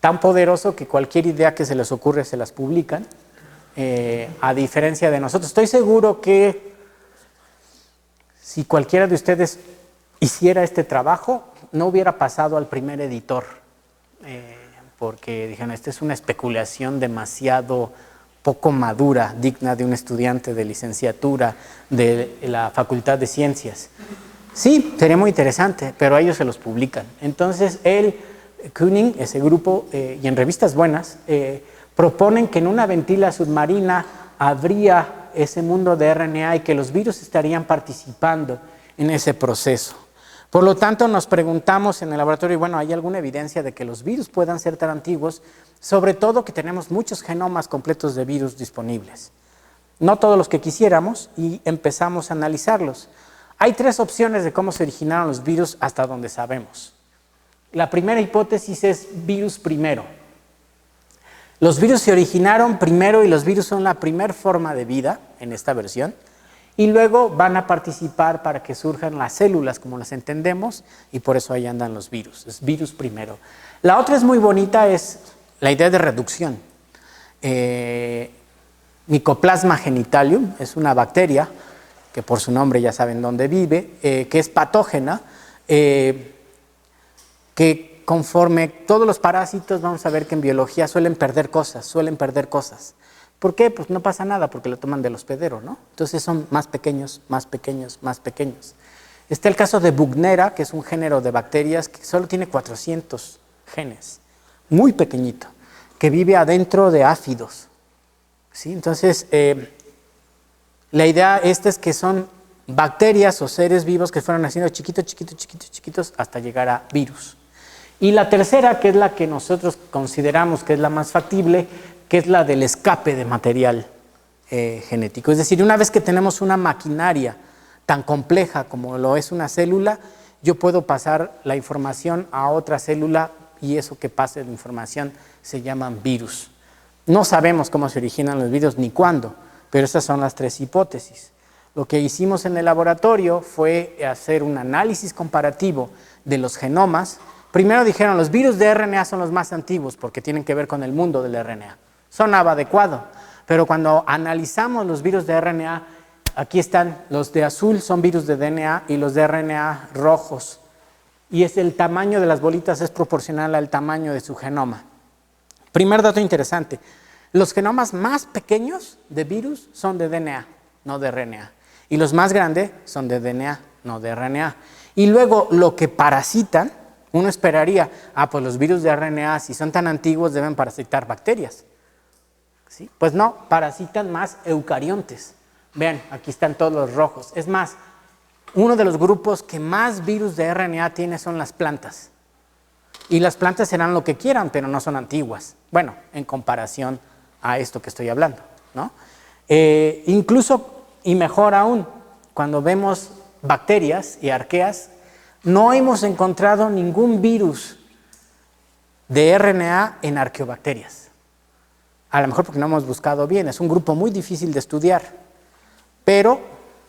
tan poderoso que cualquier idea que se les ocurre se las publican, a diferencia de nosotros. Estoy seguro que si cualquiera de ustedes hiciera este trabajo, no hubiera pasado al primer editor, porque dijeron, esta es una especulación demasiado poco madura, digna de un estudiante de licenciatura de la Facultad de Ciencias. Sí, sería muy interesante, pero a ellos se los publican. Entonces, Koenig, ese grupo, y en revistas buenas, proponen que en una ventila submarina habría ese mundo de RNA y que los virus estarían participando en ese proceso. Por lo tanto, nos preguntamos en el laboratorio, bueno, ¿hay alguna evidencia de que los virus puedan ser tan antiguos? Sobre todo que tenemos muchos genomas completos de virus disponibles. No todos los que quisiéramos, y empezamos a analizarlos. Hay 3 opciones de cómo se originaron los virus hasta donde sabemos. La primera hipótesis es virus primero. Los virus se originaron primero y los virus son la primera forma de vida en esta versión. Y luego van a participar para que surjan las células como las entendemos y por eso ahí andan los virus. Es virus primero. La otra es muy bonita, es la idea de reducción. Mycoplasma genitalium es una bacteria que por su nombre ya saben dónde vive, que es patógena, que conforme todos los parásitos vamos a ver que en biología suelen perder cosas. ¿Por qué? Pues no pasa nada porque lo toman del hospedero, ¿no? Entonces son más pequeños, más pequeños, más pequeños. Está el caso de Buchnera, que es un género de bacterias que solo tiene 400 genes, muy pequeñito, que vive adentro de áfidos, ¿sí? Entonces, la idea esta es que son bacterias o seres vivos que fueron haciendo chiquitos hasta llegar a virus. Y la tercera, que es la que nosotros consideramos que es la más factible, que es la del escape de material genético. Es decir, una vez que tenemos una maquinaria tan compleja como lo es una célula, yo puedo pasar la información a otra célula y eso que pase la información se llaman virus. No sabemos cómo se originan los virus ni cuándo, pero estas son las 3 hipótesis. Lo que hicimos en el laboratorio fue hacer un análisis comparativo de los genomas. Primero dijeron, los virus de RNA son los más antiguos porque tienen que ver con el mundo del RNA. Sonaba adecuado, pero cuando analizamos los virus de RNA, aquí están, los de azul son virus de DNA y los de RNA rojos. Y el tamaño de las bolitas es proporcional al tamaño de su genoma. Primer dato interesante, los genomas más pequeños de virus son de DNA, no de RNA. Y los más grandes son de DNA, no de RNA. Y luego lo que parasitan, uno esperaría, pues los virus de RNA, si son tan antiguos, deben parasitar bacterias. ¿Sí? Pues no, parasitan más eucariontes. Vean, aquí están todos los rojos. Es más, uno de los grupos que más virus de RNA tiene son las plantas. Y las plantas serán lo que quieran, pero no son antiguas. Bueno, en comparación a esto que estoy hablando, ¿no? Incluso, y mejor aún, cuando vemos bacterias y arqueas, no hemos encontrado ningún virus de RNA en arqueobacterias. A lo mejor porque no hemos buscado bien, es un grupo muy difícil de estudiar, pero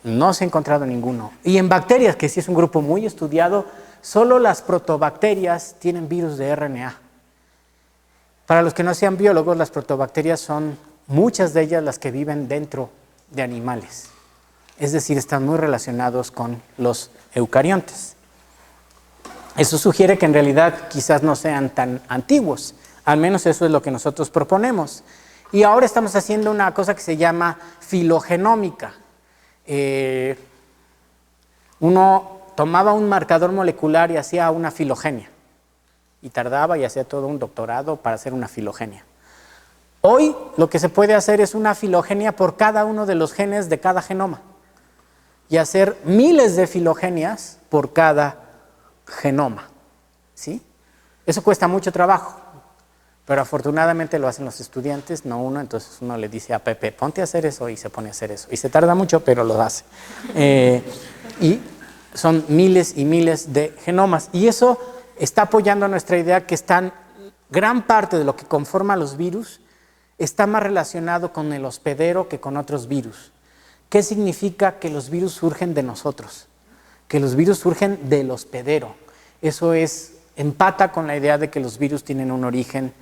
no se ha encontrado ninguno. Y en bacterias, que sí es un grupo muy estudiado, solo las protobacterias tienen virus de RNA. Para los que no sean biólogos, las protobacterias son muchas de ellas las que viven dentro de animales. Es decir, están muy relacionados con los eucariontes. Eso sugiere que en realidad quizás no sean tan antiguos. Al menos eso es lo que nosotros proponemos. Y ahora estamos haciendo una cosa que se llama filogenómica. Uno tomaba un marcador molecular y hacía una filogenia. Y tardaba y hacía todo un doctorado para hacer una filogenia. Hoy lo que se puede hacer es una filogenia por cada uno de los genes de cada genoma. Y hacer miles de filogenias por cada genoma. ¿Sí? Eso cuesta mucho trabajo. Pero afortunadamente lo hacen los estudiantes, no uno. Entonces uno le dice a Pepe, ponte a hacer eso, y se pone a hacer eso. Y se tarda mucho, pero lo hace. Y son miles y miles de genomas. Y eso está apoyando nuestra idea que gran parte de lo que conforma los virus está más relacionado con el hospedero que con otros virus. ¿Qué significa que los virus surgen de nosotros? Que los virus surgen del hospedero. Eso empata con la idea de que los virus tienen un origen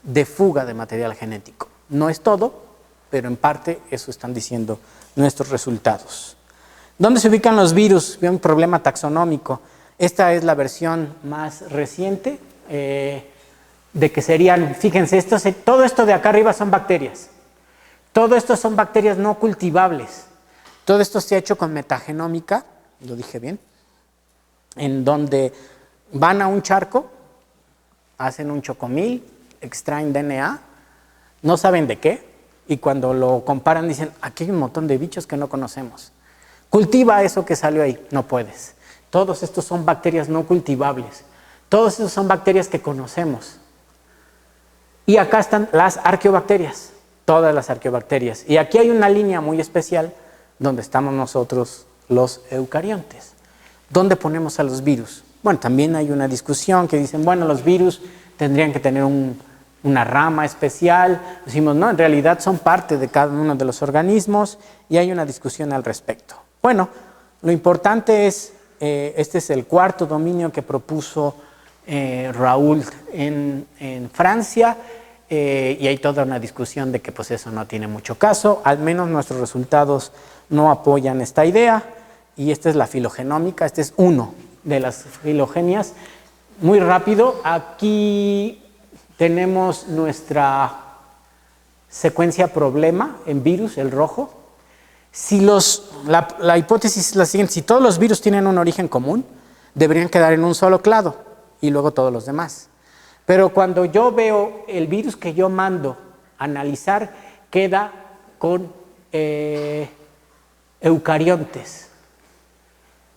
de fuga de material genético. No es todo, pero en parte eso están diciendo nuestros resultados. ¿Dónde se ubican los virus? Veo un problema taxonómico. Esta es la versión más reciente de que serían, fíjense, todo esto de acá arriba son bacterias. Todo esto son bacterias no cultivables. Todo esto se ha hecho con metagenómica, lo dije bien, en donde van a un charco, hacen un chocomil, extraen DNA, no saben de qué, y cuando lo comparan dicen, aquí hay un montón de bichos que no conocemos. Cultiva eso que salió ahí, no puedes. Todos estos son bacterias no cultivables. Todos estos son bacterias que conocemos. Y acá están las arqueobacterias, todas las arqueobacterias. Y aquí hay una línea muy especial donde estamos nosotros, los eucariontes. ¿Dónde ponemos a los virus? Bueno, también hay una discusión que dicen, bueno, los virus tendrían que tener una rama especial. Decimos, no, en realidad son parte de cada uno de los organismos y hay una discusión al respecto. Bueno, lo importante es, este es el cuarto dominio que propuso Raoult en Francia, y hay toda una discusión de que pues eso no tiene mucho caso, al menos nuestros resultados no apoyan esta idea, y esta es la filogenómica, este es uno de las filogenias. Muy rápido, aquí tenemos nuestra secuencia problema en virus, el rojo. Si la hipótesis es la siguiente, si todos los virus tienen un origen común, deberían quedar en un solo clado y luego todos los demás. Pero cuando yo veo el virus que yo mando a analizar, queda con eucariontes.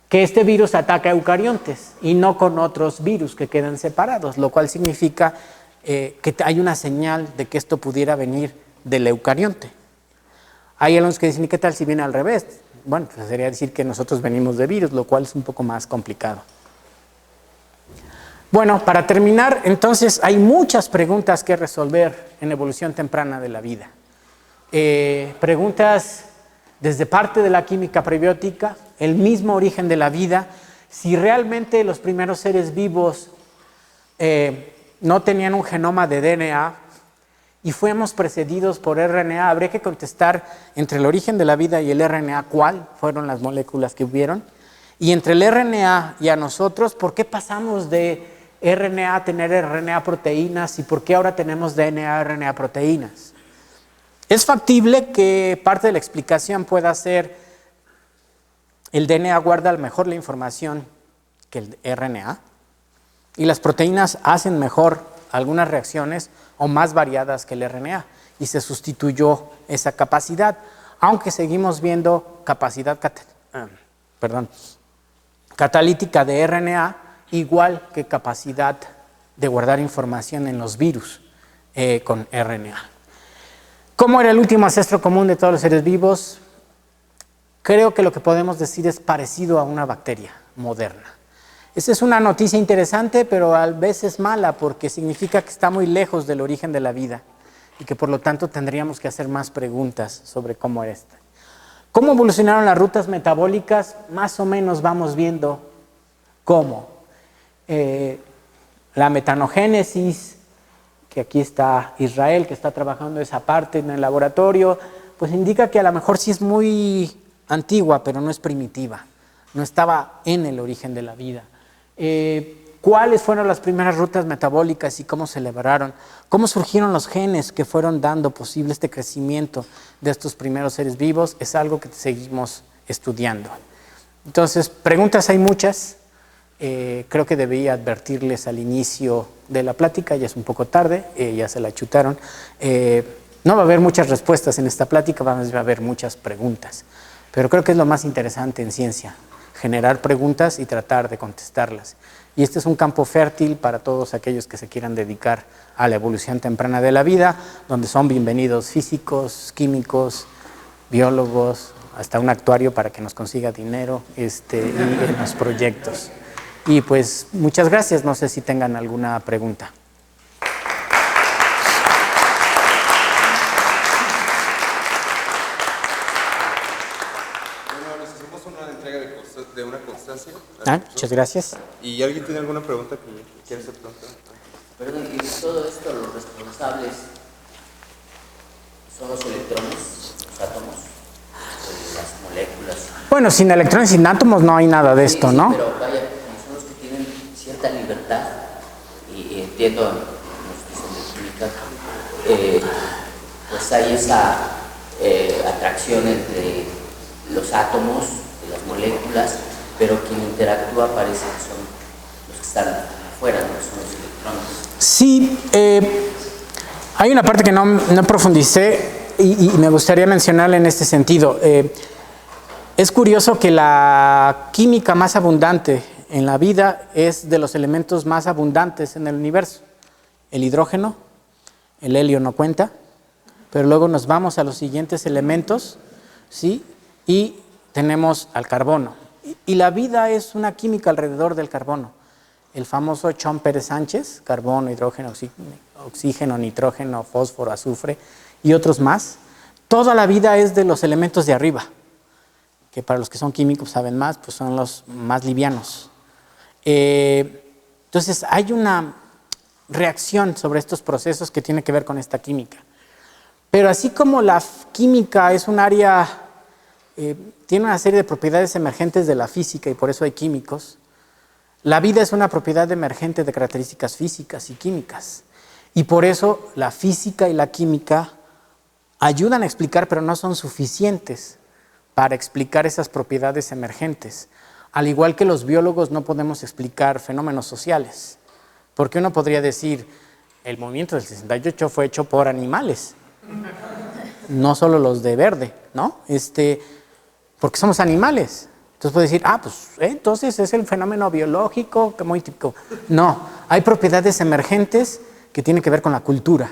Que este virus ataca eucariontes y no con otros virus que quedan separados, lo cual significa que hay una señal de que esto pudiera venir del eucarionte. Hay algunos que dicen, ¿y qué tal si viene al revés? Bueno, pues sería decir que nosotros venimos de virus, lo cual es un poco más complicado. Bueno, para terminar, entonces hay muchas preguntas que resolver en evolución temprana de la vida. Preguntas desde parte de la química prebiótica, el mismo origen de la vida, si realmente los primeros seres vivos no tenían un genoma de DNA y fuimos precedidos por RNA, habría que contestar entre el origen de la vida y el RNA, ¿cuál fueron las moléculas que hubieron? Y entre el RNA y a nosotros, ¿por qué pasamos de RNA a tener RNA proteínas y por qué ahora tenemos DNA RNA proteínas? Es factible que parte de la explicación pueda ser el DNA guarda mejor la información que el RNA y las proteínas hacen mejor algunas reacciones o más variadas que el RNA y se sustituyó esa capacidad, aunque seguimos viendo capacidad catalítica de RNA igual que capacidad de guardar información en los virus con RNA. ¿Cómo era el último ancestro común de todos los seres vivos? Creo que lo que podemos decir es parecido a una bacteria moderna. Esa es una noticia interesante, pero a veces mala, porque significa que está muy lejos del origen de la vida y que por lo tanto tendríamos que hacer más preguntas sobre cómo era esta. ¿Cómo evolucionaron las rutas metabólicas? Más o menos vamos viendo cómo. La metanogénesis, que aquí está Israel, que está trabajando esa parte en el laboratorio, pues indica que a lo mejor sí es muy antigua, pero no es primitiva, no estaba en el origen de la vida. ¿Cuáles fueron las primeras rutas metabólicas y cómo se elaboraron? ¿Cómo surgieron los genes que fueron dando posible este crecimiento de estos primeros seres vivos? Es algo que seguimos estudiando. Entonces, preguntas hay muchas. Creo que debía advertirles al inicio de la plática, ya es un poco tarde, ya se la chutaron. No va a haber muchas respuestas en esta plática, va a haber muchas preguntas. Pero creo que es lo más interesante en ciencia, generar preguntas y tratar de contestarlas. Y este es un campo fértil para todos aquellos que se quieran dedicar a la evolución temprana de la vida, donde son bienvenidos físicos, químicos, biólogos, hasta un actuario para que nos consiga dinero y en los proyectos. Y pues muchas gracias, no sé si tengan alguna pregunta. Bueno, les hacemos una entrega de una constancia. Muchas gracias. ¿Y alguien tiene alguna pregunta que quiera hacer pronto? Perdón, y de todo esto los responsables son los electrones, los átomos, las moléculas. Bueno, sin electrones, sin átomos no hay nada de esto, Sí, ¿no? pero vaya, como son los que tienen cierta libertad, y entiendo, nos dicen de química, pues hay esa atracción entre los átomos, de las moléculas, pero quien interactúa parece que son los que están afuera, no son los electrones. Sí, hay una parte que no profundicé y me gustaría mencionarla en este sentido. Es curioso que la química más abundante en la vida es de los elementos más abundantes en el universo. El hidrógeno, el helio no cuenta, pero luego nos vamos a los siguientes elementos, ¿sí? Y tenemos al carbono. Y la vida es una química alrededor del carbono. El famoso Chon Pérez Sánchez, carbono, hidrógeno, oxígeno, nitrógeno, fósforo, azufre y otros más. Toda la vida es de los elementos de arriba, que para los que son químicos saben más, pues son los más livianos. Entonces hay una reacción sobre estos procesos que tiene que ver con esta química. Pero así como la química es un área, tiene una serie de propiedades emergentes de la física y por eso hay químicos, la vida es una propiedad emergente de características físicas y químicas. Y por eso la física y la química ayudan a explicar, pero no son suficientes para explicar esas propiedades emergentes. Al igual que los biólogos no podemos explicar fenómenos sociales. Porque uno podría decir, el movimiento del 68 fue hecho por animales, no solo los de verde, ¿no? Porque somos animales. Entonces puede decir, entonces es el fenómeno biológico que muy típico. No, hay propiedades emergentes que tienen que ver con la cultura.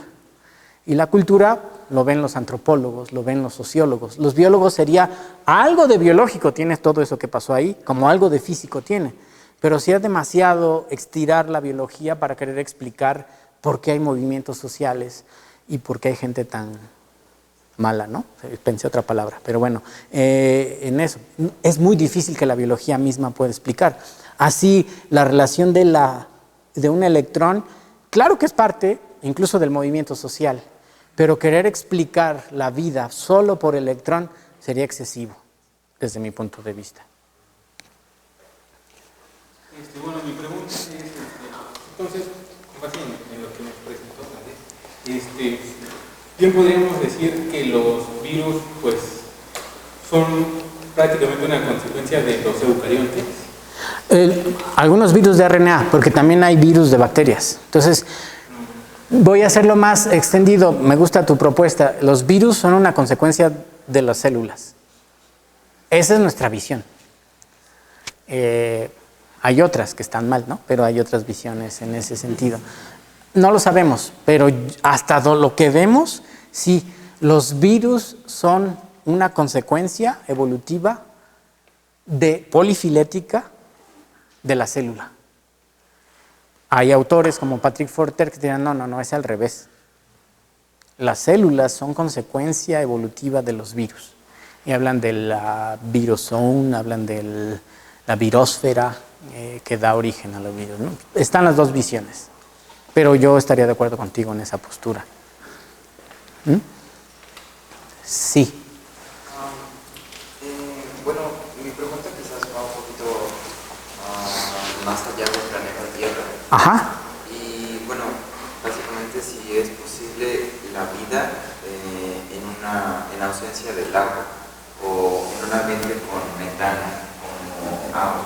Y la cultura lo ven los antropólogos, lo ven los sociólogos. Los biólogos sería algo de biológico tiene todo eso que pasó ahí, como algo de físico tiene. Pero sí es demasiado estirar la biología para querer explicar por qué hay movimientos sociales y por qué hay gente tan mala, ¿no? Pensé otra palabra, pero bueno, en eso. Es muy difícil que la biología misma pueda explicar. Así, la relación de un electrón, claro que es parte incluso del movimiento social, pero querer explicar la vida solo por electrón sería excesivo, desde mi punto de vista. Bueno, mi pregunta es, entonces, con base en lo que nos presentó Andrés, bien podríamos decir que los virus, pues, son prácticamente una consecuencia de los eucariontes. Algunos virus de RNA, porque también hay virus de bacterias. Entonces, voy a hacerlo más extendido. Me gusta tu propuesta. Los virus son una consecuencia de las células. Esa es nuestra visión. Hay otras que están mal, ¿no? Pero hay otras visiones en ese sentido. No lo sabemos, pero hasta lo que vemos, sí, los virus son una consecuencia evolutiva polifilética de la célula. Hay autores como Patrick Forter que dirán, no, es al revés. Las células son consecuencia evolutiva de los virus. Y hablan de la virosome, hablan de la virósfera, que da origen a los virus, ¿no? Están las dos visiones, pero yo estaría de acuerdo contigo en esa postura. Sí. Bueno, mi pregunta quizás va un poquito más allá del planeta Tierra. Ajá. Y bueno, básicamente si es posible la vida en ausencia del agua o en un ambiente con metano, como agua.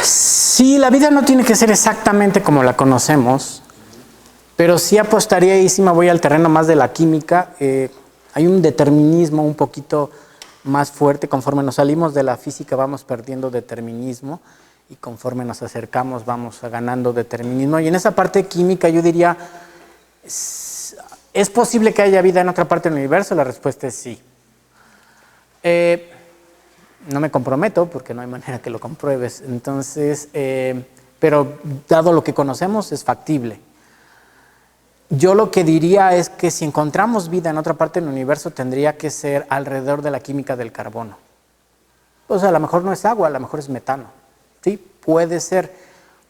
Sí, la vida no tiene que ser exactamente como la conocemos, pero sí apostaría, y sí me voy al terreno más de la química, hay un determinismo un poquito más fuerte. Conforme nos salimos de la física vamos perdiendo determinismo y conforme nos acercamos vamos ganando determinismo. Y en esa parte química yo diría, ¿es posible que haya vida en otra parte del universo? La respuesta es sí. No me comprometo porque no hay manera que lo compruebes. Entonces, pero dado lo que conocemos es factible. Yo lo que diría es que si encontramos vida en otra parte del universo tendría que ser alrededor de la química del carbono. O sea, a lo mejor no es agua, a lo mejor es metano. ¿Sí? Puede ser.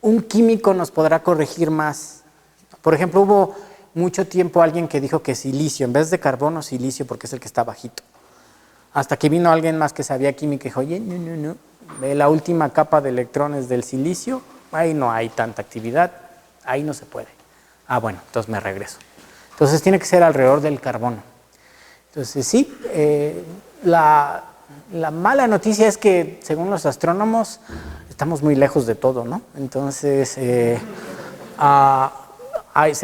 Un químico nos podrá corregir más. Por ejemplo, hubo mucho tiempo alguien que dijo que silicio, en vez de carbono, silicio, porque es el que está bajito. Hasta que vino alguien más que sabía química y dijo, oye, no. La última capa de electrones del silicio, ahí no hay tanta actividad, ahí no se puede. Bueno, entonces me regreso. Entonces tiene que ser alrededor del carbono. Entonces sí, la mala noticia es que según los astrónomos estamos muy lejos de todo, ¿no? Entonces se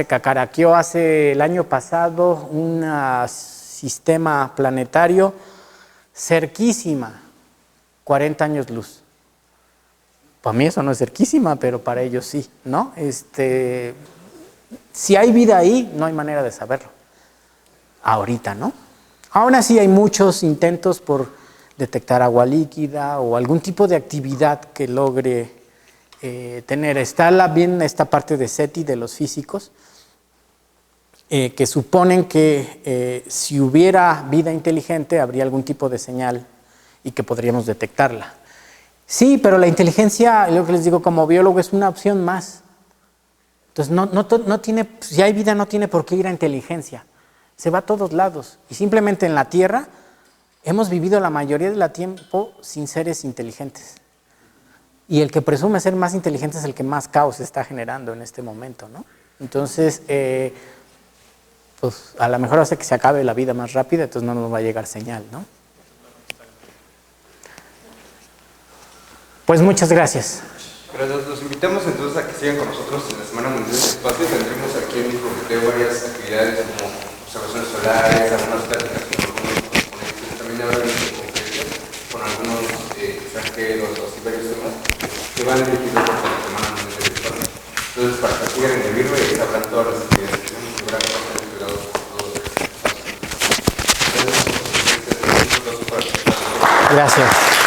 cacaraqueó el año pasado un sistema planetario cerquísima, 40 años luz. Para mí eso no es cerquísima, pero para ellos sí, ¿no? Si hay vida ahí, no hay manera de saberlo. Ahorita, ¿no? Aún así hay muchos intentos por detectar agua líquida o algún tipo de actividad que logre tener. Está bien esta parte de SETI de los físicos, que suponen que si hubiera vida inteligente habría algún tipo de señal y que podríamos detectarla. Sí, pero la inteligencia, lo que les digo como biólogo, es una opción más. Entonces, no tiene, si hay vida no tiene por qué ir a inteligencia. Se va a todos lados. Y simplemente en la Tierra hemos vivido la mayoría del tiempo sin seres inteligentes. Y el que presume ser más inteligente es el que más caos está generando en este momento, ¿no? Entonces, pues a lo mejor hace que se acabe la vida más rápida, entonces no nos va a llegar señal, ¿no? Pues muchas gracias. Gracias. Los invitamos entonces a que sigan con nosotros en la Semana Mundial del Espacio. Tendremos aquí en mi comité varias actividades como observaciones solares, algunas pláticas con algunos componentes, también habrá conferencias con algunos extranjeros o así varios temas que van dirigidos por la Semana Mundial del Espacio. Entonces, para que sigan en el libro y sabrán todas las actividades que tenemos, habrá que estar cuidados por todos estos espacios. Gracias.